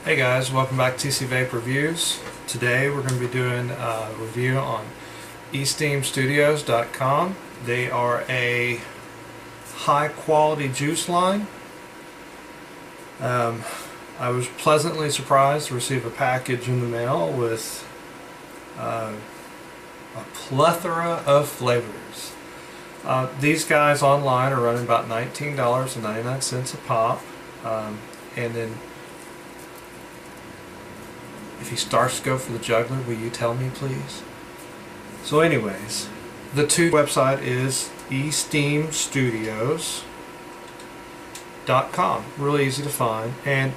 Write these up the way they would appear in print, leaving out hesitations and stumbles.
Hey guys, welcome back to TC Vape Reviews. Today we're going to be doing a review on Esteamstudios.com. They are a high quality juice line. I was pleasantly surprised to receive a package in the mail with a plethora of flavors. These guys online are running about $19.99 a pop, and then if he starts to go for the juggler, will you tell me please? So anyways, the website is Esteamstudios.com. Really easy to find, and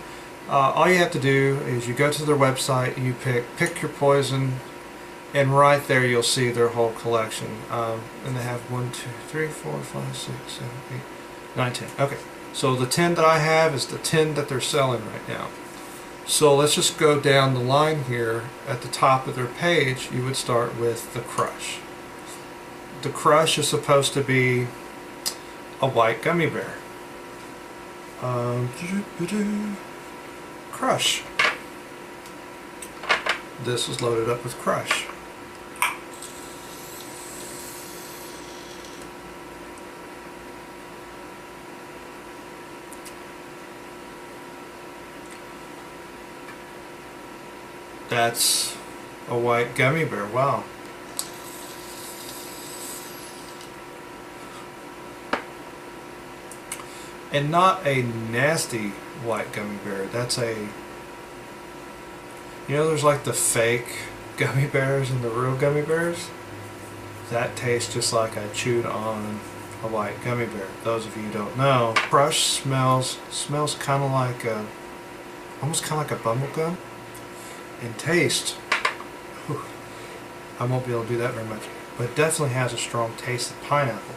all you have to do is you go to their website, you pick your poison, and right there you'll see their whole collection. And they have 1, 2, 3, 4, 5, 6, 7, 8, 9, 10. Okay, so the 10 that I have is the 10 that they're selling right now. So let's just go down the line here. At the top of their page, you would start with the crush. The crush is supposed to be a white gummy bear. Crush. This is loaded up with crush. That's a white gummy bear. Wow. And not a nasty white gummy bear. That's a, you know, there's like the fake gummy bears and the real gummy bears. That tastes just like I chewed on a white gummy bear. Those of you who don't know, crush smells kind of like a, almost kind of like a bubble gum. And taste, whew, I won't be able to do that very much, but it definitely has a strong taste of pineapple,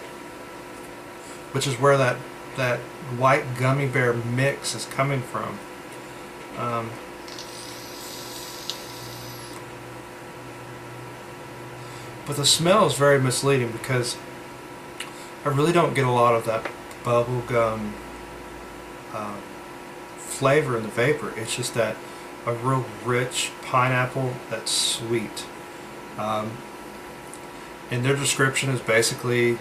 which is where that white gummy bear mix is coming from. But the smell is very misleading because I really don't get a lot of that bubble gum flavor in the vapor. It's just that a real rich pineapple that's sweet. And their description is basically,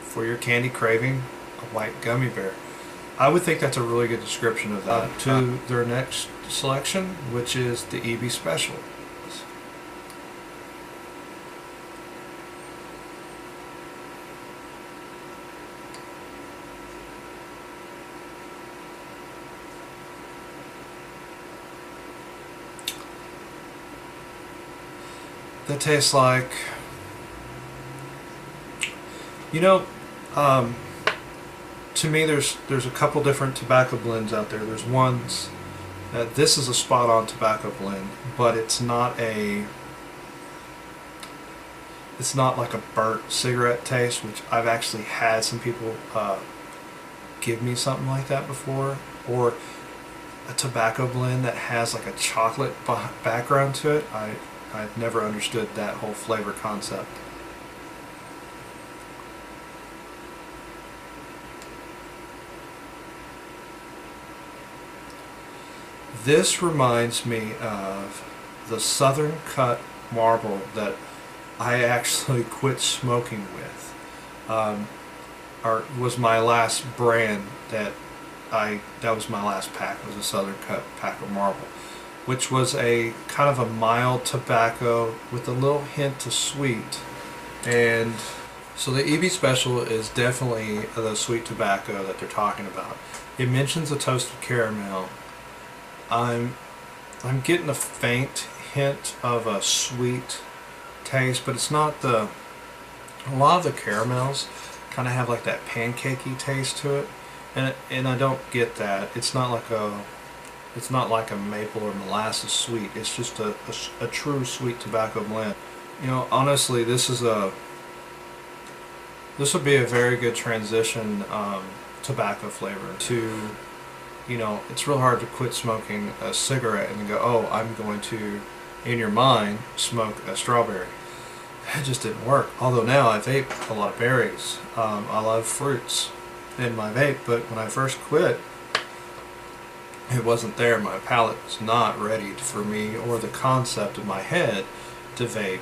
for your candy craving, a white gummy bear. I would think that's a really good description of that. To their next selection, which is the EB Special. That tastes like, you know, to me there's a couple different tobacco blends out there. There's ones that this is a spot on tobacco blend, but it's not like a burnt cigarette taste, which I've actually had some people give me something like that before, or a tobacco blend that has like a chocolate background to it. I've never understood that whole flavor concept. This reminds me of the Southern Cut Marble that I actually quit smoking with. Or was my last brand that was my last pack, was a Southern Cut pack of Marble, which was a kind of a mild tobacco with a little hint of sweet. And so the EB Special is definitely the sweet tobacco that they're talking about. It mentions a toasted caramel. I'm getting a faint hint of a sweet taste, but it's not a lot of the caramels kind of have like that pancakey taste to it, and I don't get that. It's not like a maple or molasses sweet. It's just a true sweet tobacco blend. You know, honestly, this is this would be a very good transition tobacco flavor to, you know, it's real hard to quit smoking a cigarette and go, oh, I'm going to, in your mind, smoke a strawberry. It just didn't work. Although now I vape a lot of berries. I love fruits in my vape, but when I first quit, it wasn't there. My palate was not ready for me or the concept in my head to vape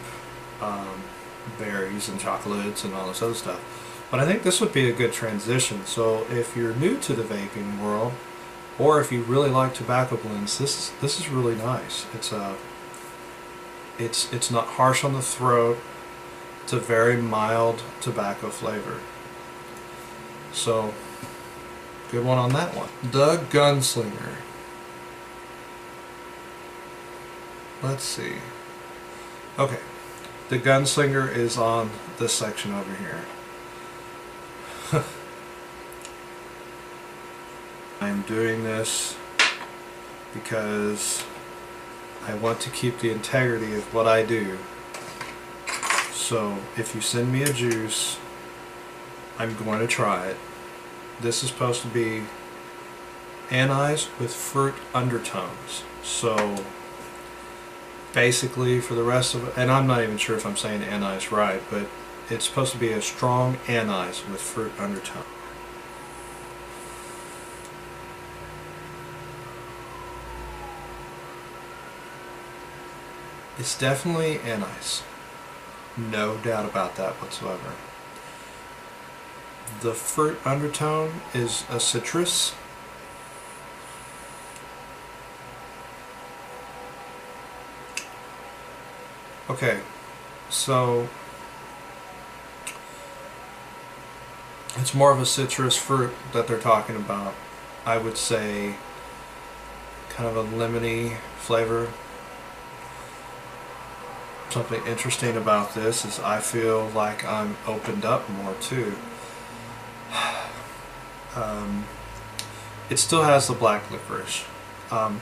berries and chocolates and all this other stuff. But I think this would be a good transition. So if you're new to the vaping world, or if you really like tobacco blends, this is really nice. It's not harsh on the throat. It's a very mild tobacco flavor. So, good one on that one. The Gunslinger. Let's see. Okay, the Gunslinger is on this section over here. I'm doing this because I want to keep the integrity of what I do. So if you send me a juice, I'm going to try it. This is supposed to be anise with fruit undertones. So basically for the rest of it, and I'm not even sure if I'm saying anise right, but it's supposed to be a strong anise with fruit undertone. It's definitely anise. No doubt about that whatsoever. The fruit undertone is a citrus. Okay, so it's more of a citrus fruit that they're talking about. I would say kind of a lemony flavor. Something interesting about this is I feel like I'm opened up more too. It still has the black licorice. I'm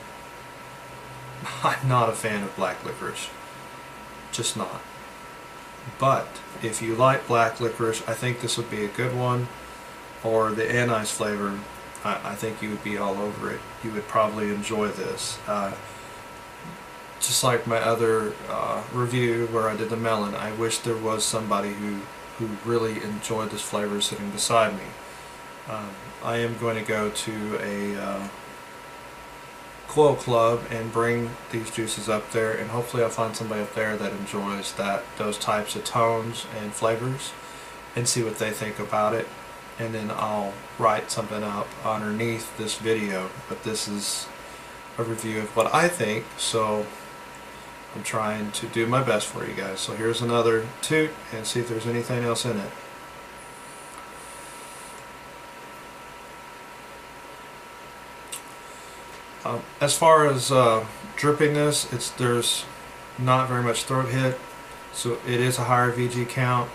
not a fan of black licorice. Just not. But if you like black licorice, I think this would be a good one. Or the anise flavor, I think you would be all over it. You would probably enjoy this. Just like my other review where I did the melon, I wish there was somebody who really enjoyed this flavor sitting beside me. I am going to go to a coil club and bring these juices up there, and hopefully I'll find somebody up there that enjoys those types of tones and flavors and see what they think about it, and then I'll write something up underneath this video. But this is a review of what I think, so I'm trying to do my best for you guys. So here's another toot and see if there's anything else in it. As far as drippiness, there's not very much throat hit, so it is a higher VG count.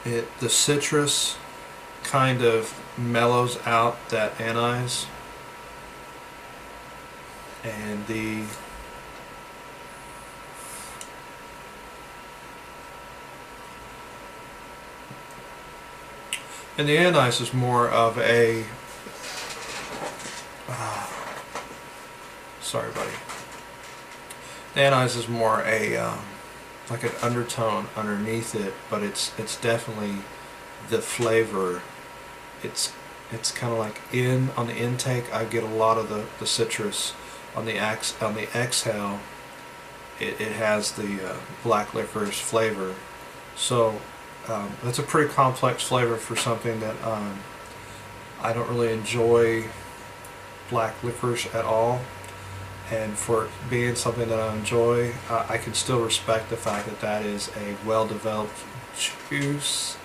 The citrus kind of mellows out that anise, and the anise is more of a sorry buddy, the anise is more a like an undertone underneath it, but it's definitely the flavor. It's kind of like on the intake I get a lot of the citrus. On the exhale it has the black licorice flavor. So that's a pretty complex flavor for something that I don't really enjoy black licorice at all, and for it being something that I enjoy, I can still respect the fact that that is a well-developed juice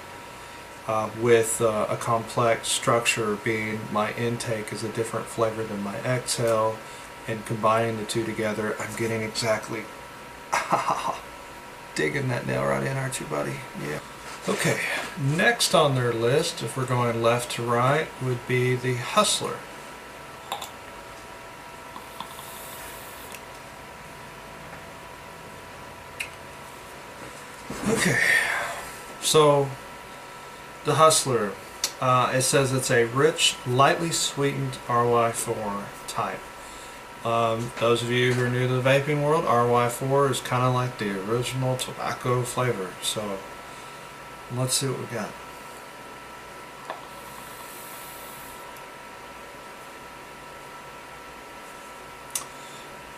with a complex structure, being my intake is a different flavor than my exhale, and combining the two together I'm getting exactly digging that nail right in, aren't you, buddy? Yeah. Okay, next on their list, if we're going left to right, would be the Hustler. So the Hustler, it says it's a rich, lightly sweetened RY4 type. Those of you who are new to the vaping world, RY4 is kind of like the original tobacco flavor. So let's see what we got.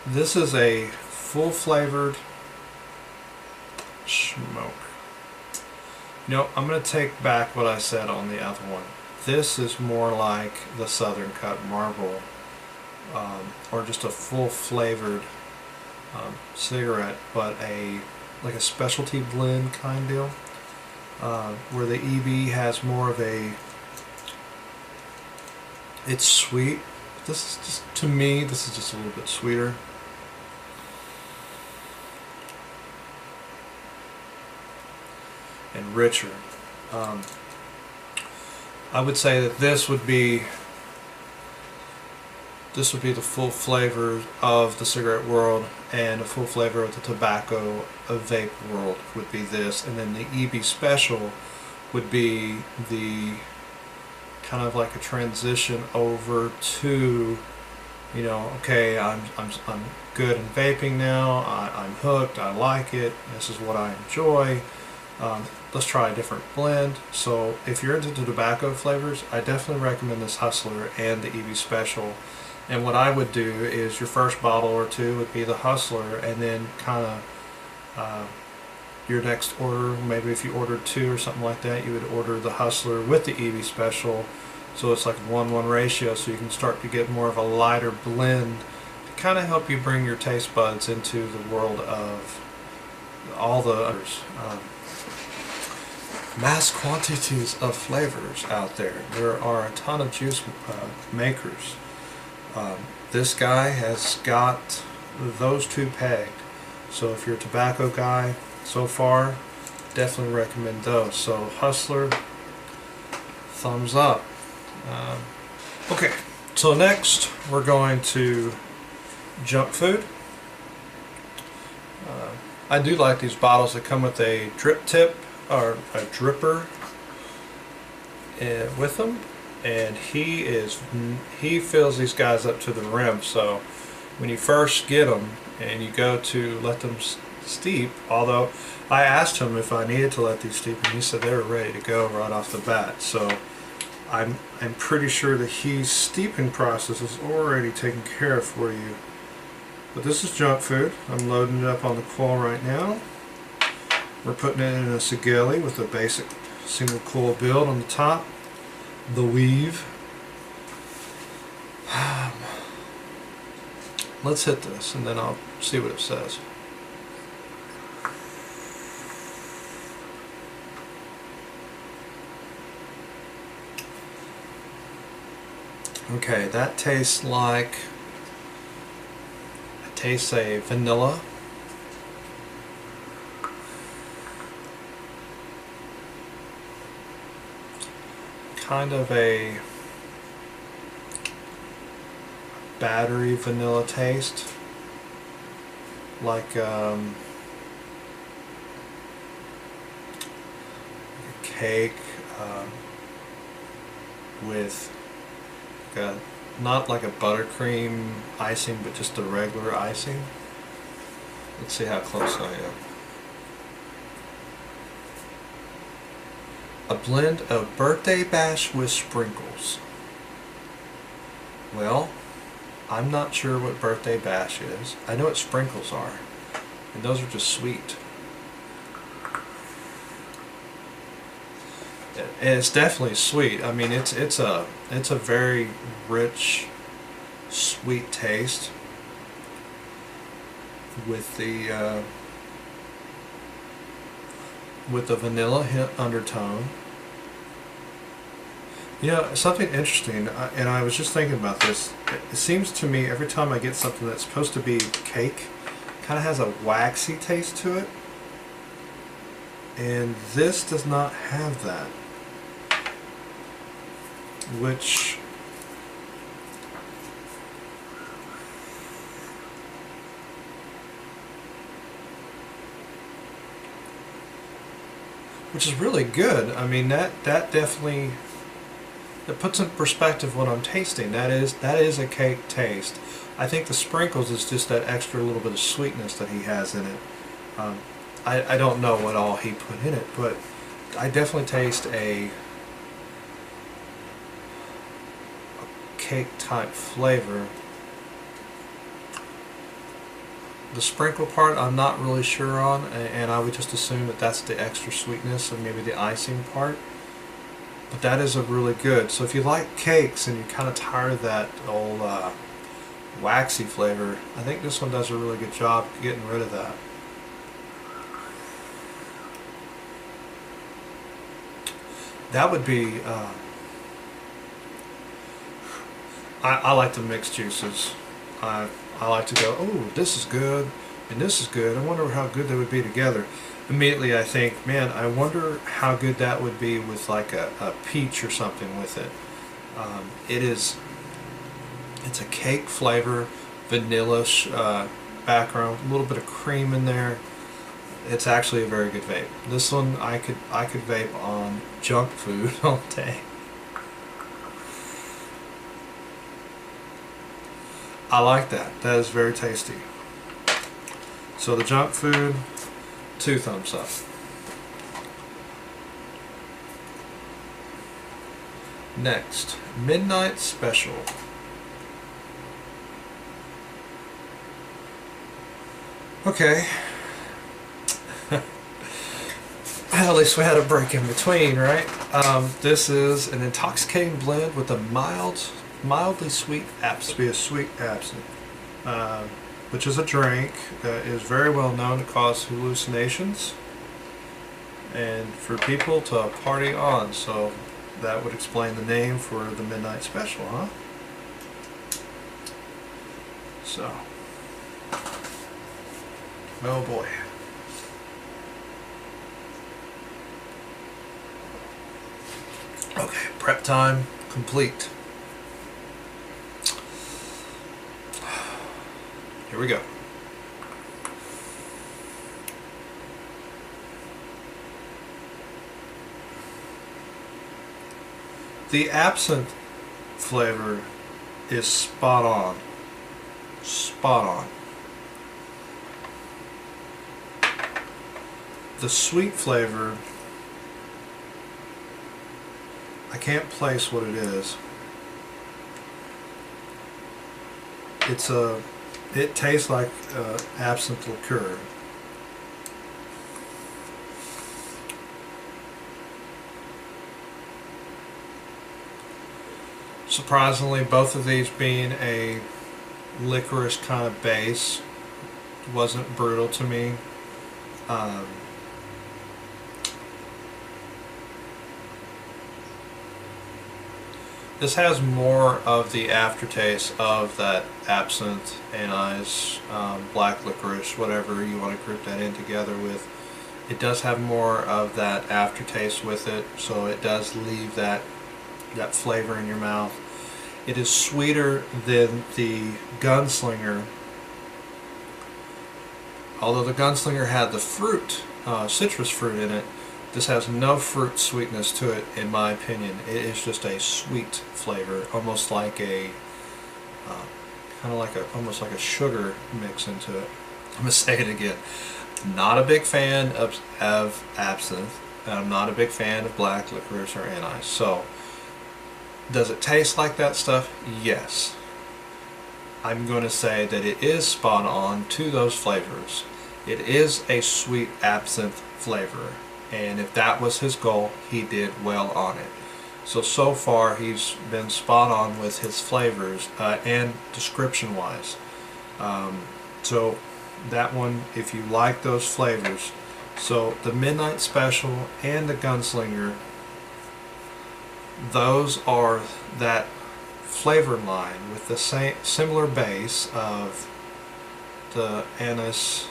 This is a full flavored smoke. No, I'm going to take back what I said on the other one. This is more like the Southern Cut Marble, or just a full flavored cigarette, but like a specialty blend kind deal, where the EB has more of a, it's sweet. This is just, to me, this is just a little bit sweeter. And richer. I would say that this would be the full flavor of the cigarette world, and a full flavor of the tobacco of vape world would be this, and then the EB Special would be the kind of like a transition over to, you know, okay, I'm good in vaping now, I'm hooked, I like it, this is what I enjoy. Let's try a different blend. So if you're into the tobacco flavors, I definitely recommend this Hustler and the EB Special. And what I would do is your first bottle or two would be the Hustler, and then kind of your next order, maybe if you ordered 2 or something like that, you would order the Hustler with the EB Special, so it's like a 1-1 ratio, so you can start to get more of a lighter blend to kind of help you bring your taste buds into the world of all the others. Mass quantities of flavors out there. There are a ton of juice makers. This guy has got those 2 pegged. So if you're a tobacco guy, so far, definitely recommend those. So Hustler, thumbs up. Okay, so next we're going to junk food. I do like these bottles that come with a drip tip, or a dripper with them, and he fills these guys up to the rim. So when you first get them and you go to let them steep, although I asked him if I needed to let these steep, and he said they were ready to go right off the bat. So I'm pretty sure that his steeping process is already taken care of for you. But this is junk food. I'm loading it up on the coil right now. We're putting it in a Sigeli with a basic single coil build on the top. The weave. Let's hit this and then I'll see what it says. Okay, that tastes like, it tastes a vanilla. Kind of a battery vanilla taste, like a cake with not like a buttercream icing, but just a regular icing. Let's see how close I am. A blend of birthday bash with sprinkles. Well, I'm not sure what birthday bash is. I know what sprinkles are, and those are just sweet. And it's definitely sweet. I mean, it's a very rich, sweet taste with the vanilla undertone. You know, something interesting, and I was just thinking about this. It seems to me every time I get something that's supposed to be cake, kind of has a waxy taste to it, and this does not have that, which which is really good. I mean, that definitely, it puts in perspective what I'm tasting. That is a cake taste. I think the sprinkles is just that extra little bit of sweetness that he has in it. I don't know what all he put in it, but I definitely taste a cake type flavor. The sprinkle part I'm not really sure on, and I would just assume that that's the extra sweetness and maybe the icing part. But that is a really good. So if you like cakes and you're kind of tired of that old waxy flavor, I think this one does a really good job getting rid of that. That would be, I like to mix juices. I like to go, oh, this is good, and this is good. I wonder how good they would be together. Immediately I think, man, I wonder how good that would be with like a peach or something with it. It's a cake flavor, vanilla-ish background, a little bit of cream in there. It's actually a very good vape. This one I could vape on junk food all day. I like that. That is very tasty. So the junk food, 2 thumbs up. Next, Midnight Special. Okay. At least we had a break in between, right? This is an intoxicating blend with a mildly sweet absinthe, which is a drink that is very well known to cause hallucinations and for people to party on. So that would explain the name for the Midnight Special, huh? So, oh boy. Okay, prep time complete. Here we go. The absinthe flavor is spot on. Spot on. The sweet flavor, I can't place what it is. It tastes like absinthe liqueur. Surprisingly, both of these being a licorice kind of base wasn't brutal to me. This has more of the aftertaste of that absinthe, anise, black licorice, whatever you want to group that in together with. It does have more of that aftertaste with it, so it does leave that flavor in your mouth. It is sweeter than the gunslinger. Although the gunslinger had the fruit, citrus fruit in it, this has no fruit sweetness to it, in my opinion. It is just a sweet flavor, almost like a almost like a sugar mix into it. I'm gonna say it again. Not a big fan of absinthe, and I'm not a big fan of black licorice or anise. So, does it taste like that stuff? Yes. I'm going to say that it is spot on to those flavors. It is a sweet absinthe flavor, and if that was his goal, he did well on it. So far he's been spot on with his flavors and description wise. So that one, if you like those flavors, so the Midnight Special and the Gunslinger, those are that flavor line with the same similar base of the anise,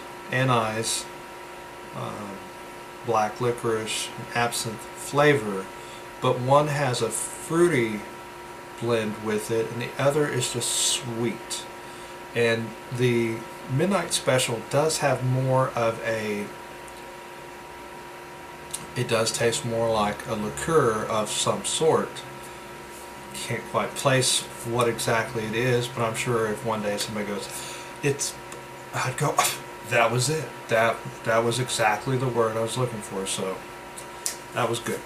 black licorice, absinthe flavor, but one has a fruity blend with it and the other is just sweet. And the Midnight Special does have more of a it does taste more like a liqueur of some sort. Can't quite place what exactly it is, but I'm sure if one day somebody goes, I'd go, that was it. That was exactly the word I was looking for, so that was good.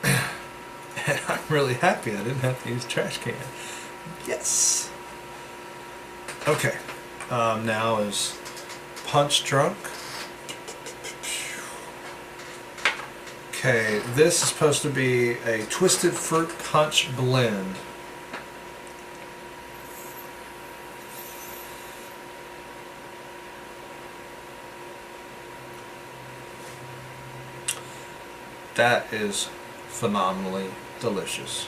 And I'm really happy I didn't have to use a trash can. Yes! Okay, now is Punch Drunk. Okay, this is supposed to be a twisted fruit punch blend. That is phenomenally delicious.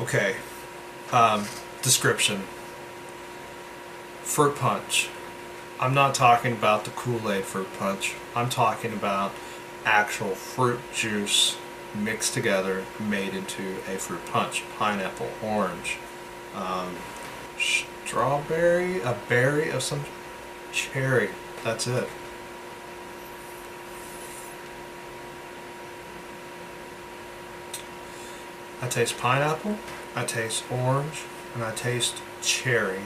Okay, description. Fruit punch. I'm not talking about the Kool-Aid fruit punch. I'm talking about actual fruit juice mixed together, made into a fruit punch. Pineapple, orange, strawberry, a berry of some, cherry. That's it. I taste pineapple, I taste orange, and I taste cherry.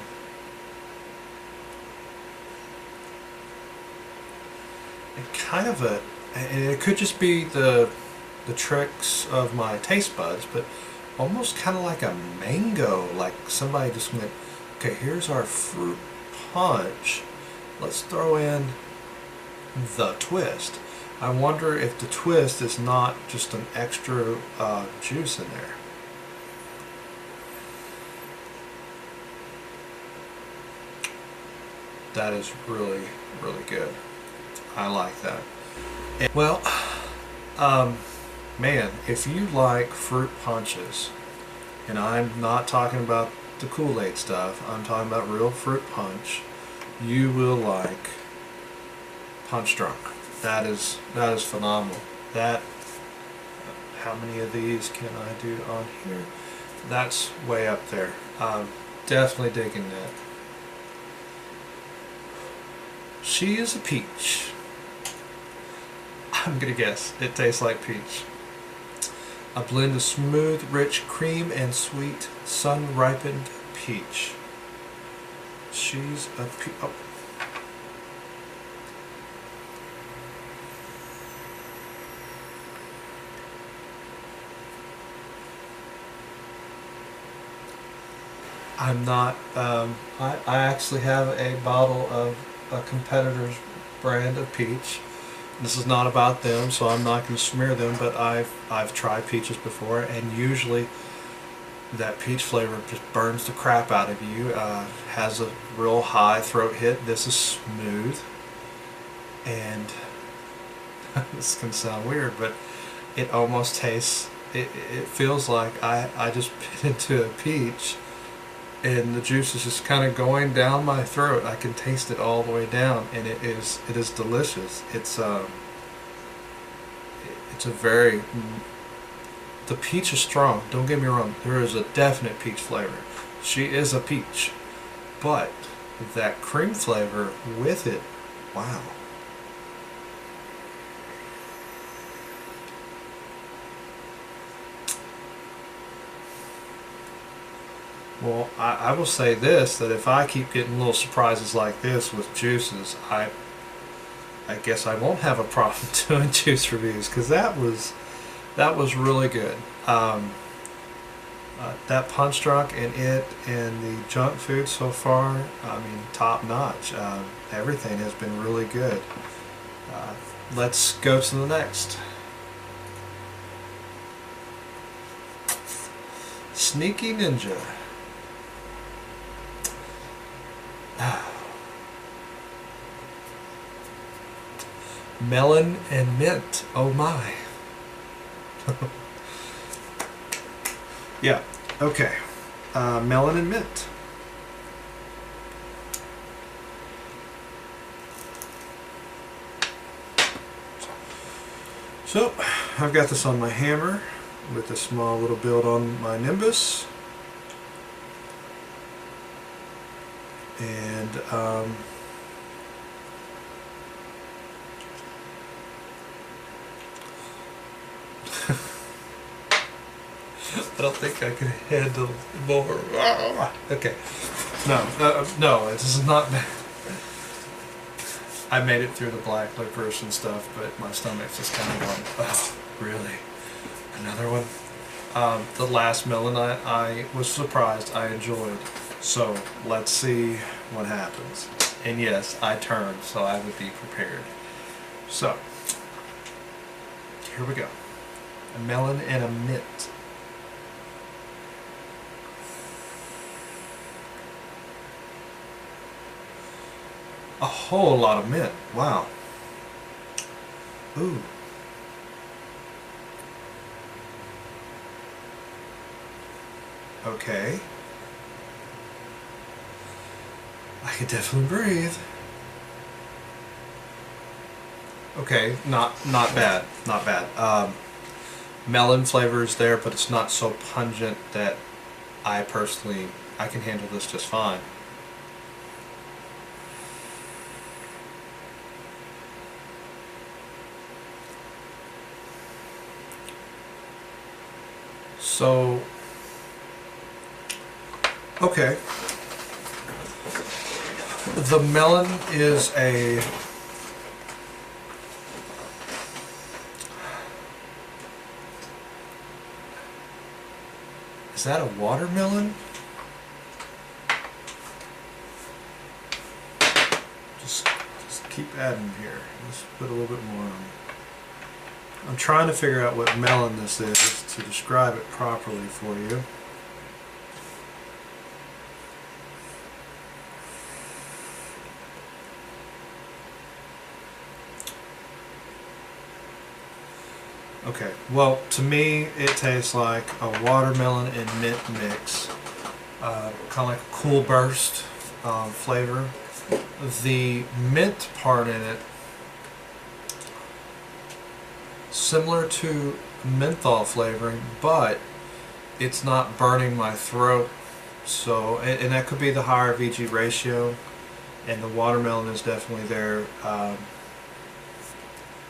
And kind of a, and it could just be the tricks of my taste buds, but almost kind of like a mango, like somebody just went, okay, here's our fruit punch, let's throw in the twist. I wonder if the twist is not just an extra juice in there. That is really, really good. I like that. And, well, man, if you like fruit punches, and I'm not talking about the Kool-Aid stuff, I'm talking about real fruit punch, you will like Punch Drunk. That is phenomenal. That, how many of these can I do on here? That's way up there. Definitely digging that. She is a peach. I'm gonna guess it tastes like peach. A blend of smooth, rich cream and sweet, sun-ripened peach. She's a peach. Oh. I'm not, I actually have a bottle of a competitor's brand of peach. This is not about them, so I'm not going to smear them, but I've tried peaches before, and usually that peach flavor just burns the crap out of you, has a real high throat hit. This is smooth, and this can sound weird, but it almost tastes, it feels like I just bit into a peach, and the juice is just kind of going down my throat. I can taste it all the way down, and it is delicious. It's a very, the peach is strong. Don't get me wrong. There is a definite peach flavor. She is a peach, but that cream flavor with it, wow. Well, I will say this, that if I keep getting little surprises like this with juices, I guess I won't have a problem doing juice reviews, because that was really good. That Punch Drunk and it and the junk food so far, I mean, top notch. Everything has been really good. Let's go to the next. Sneaky Ninja. Melon and Mint. Oh my. Yeah, okay. Melon and Mint. So, I've got this on my hammer with a small little build on my Nimbus. And I don't think I can handle more. Okay. No, this is not bad. I made it through the black licorice and stuff, but my stomach's just kind of going, oh, really? Another one? The last melon I was surprised I enjoyed. So let's see what happens. And yes, I turned, so I would be prepared. So, here we go. A melon and a mint. A whole lot of mint. Wow. Ooh. Okay. I could definitely breathe. Okay, not bad. Not bad. Melon flavor is there, but it's not so pungent that I can handle this just fine. So, okay. The melon is a Is that a watermelon? Just keep adding here. Let's put a little bit more on. I'm trying to figure out what melon this is to describe it properly for you. Okay, well, to me it tastes like a watermelon and mint mix. Kind of like a cool burst flavor. The mint part in it, similar to menthol flavoring, but it's not burning my throat. So, and that could be the higher VG ratio, and the watermelon is definitely there.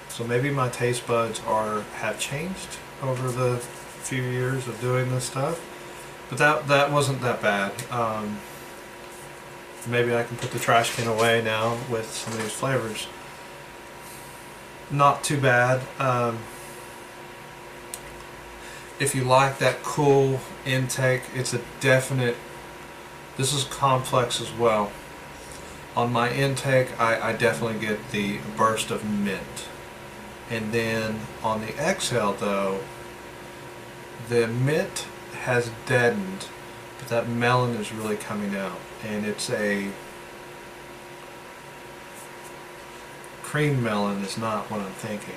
So maybe my taste buds have changed over the few years of doing this stuff, but that wasn't that bad. Maybe I can put the trash can away now with some of these flavors. Not too bad. If you like that cool intake, it's a definite. This is complex as well. On my intake, I definitely get the burst of mint. And then on the exhale though, the mint has deadened, but that melon is really coming out. And it's a cream melon is not what I'm thinking.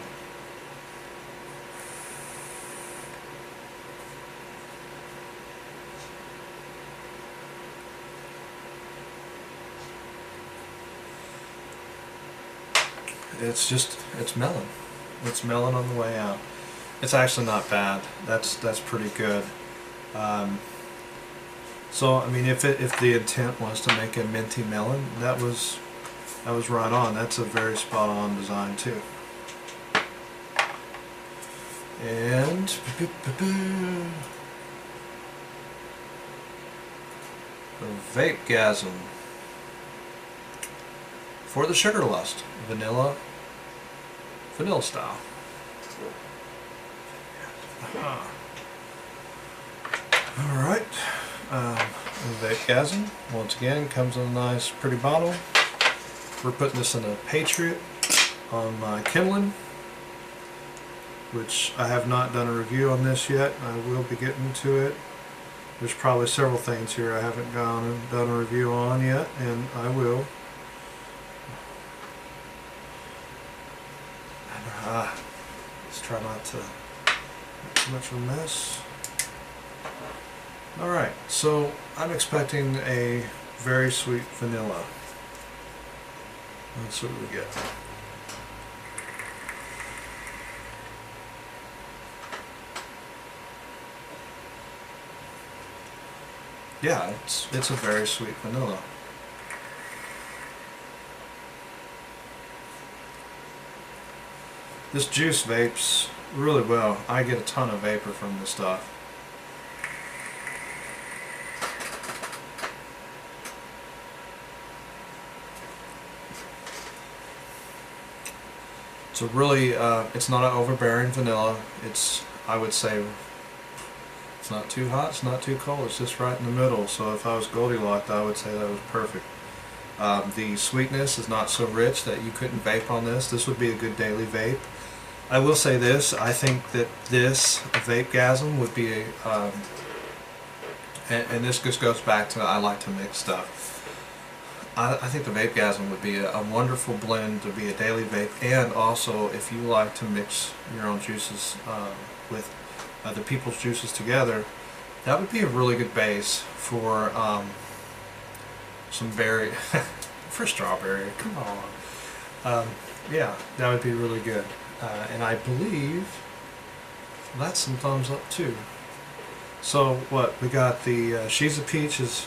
It's melon. It's melon on the way out. It's actually not bad. That's pretty good. So I mean, if the intent was to make a minty melon, that was right on. That's a very spot on design too. And Vapegasm for the sugar lust, vanilla style. Alright, Vapegasm, once again, comes in a nice pretty bottle. We're putting this in a Patriot on my Kindling, which I have not done a review on this yet. I will be getting to it. There's probably several things here I haven't gone and done a review on yet, and I will. Let's try not to make too much of a mess. Alright, so I'm expecting a very sweet vanilla. Let's see what we get. yeah, it's a very sweet vanilla. This juice vapes really well. I get a ton of vapor from this stuff. It's a really, it's not an overbearing vanilla. It's, I would say, it's not too hot, it's not too cold, it's just right in the middle. So if I was Goldilocks, I would say that was perfect. The sweetness is not so rich that you couldn't vape on this. This would be a good daily vape. I will say this, I think that this Vapegasm would be a, and this just goes back to I like to mix stuff. I think the Vapegasm would be a wonderful blend to be a daily vape, and also if you like to mix your own juices with other people's juices together, that would be a really good base for some berry, for strawberry, come on. Yeah, that would be really good. And I believe that's some thumbs up too. So what, we got the She's a Peach is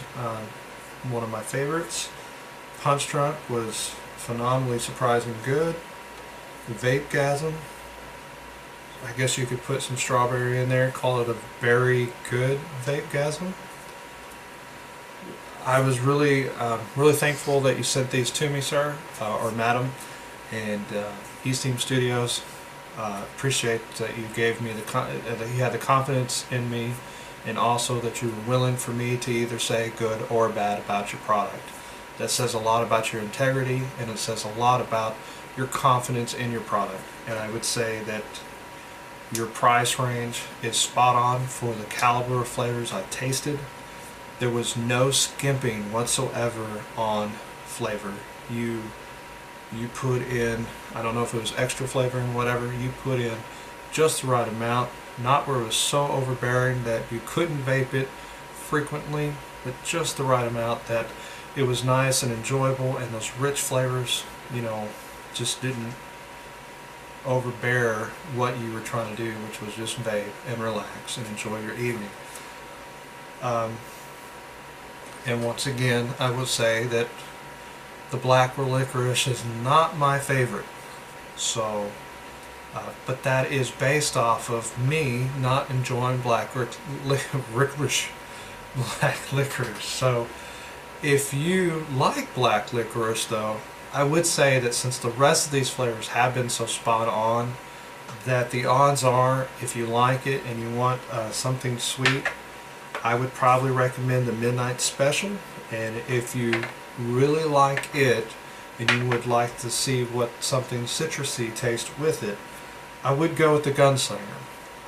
one of my favorites. Punch Drunk was phenomenally surprising good. The Vapegasm, I guess you could put some strawberry in there, call it a very good Vapegasm. I was really thankful that you sent these to me, sir, or madam, and Esteamstudios. Appreciate that you gave me that you had the confidence in me, and also that you were willing for me to either say good or bad about your product. That says a lot about your integrity, and it says a lot about your confidence in your product. And I would say that your price range is spot on for the caliber of flavors I've tasted. There was no skimping whatsoever on flavor. You put in, I don't know if it was extra flavoring, whatever, you put in just the right amount, not where it was so overbearing that you couldn't vape it frequently, but just the right amount that it was nice and enjoyable, and those rich flavors, you know, just didn't overbear what you were trying to do, which was just vape and relax and enjoy your evening. And once again, I will say that the black licorice is not my favorite. So, but that is based off of me not enjoying black licorice. So, if you like black licorice, though, I would say that since the rest of these flavors have been so spot on, that the odds are, if you like it and you want something sweet, I would probably recommend the Midnight Special. And if you really like it and you would like to see what something citrusy tastes with it, I would go with the Gunslinger.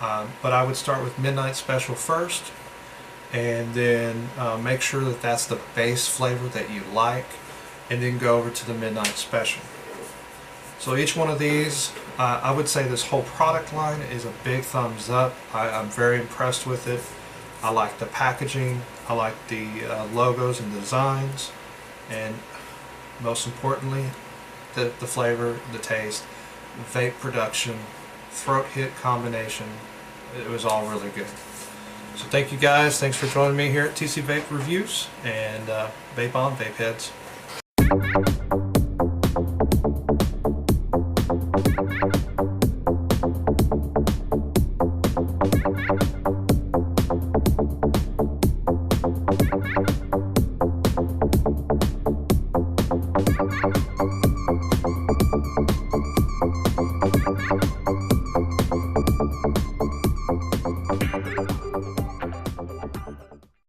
But I would start with Midnight Special first, and then make sure that that's the base flavor that you like, and then go over to the Midnight Special. So each one of these, I would say this whole product line is a big thumbs up. I'm very impressed with it. I like the packaging, I like the logos and designs, and most importantly, the flavor, the taste, vape production, throat hit combination. It was all really good. So thank you guys, thanks for joining me here at TC Vape Reviews, and vape on, vape heads.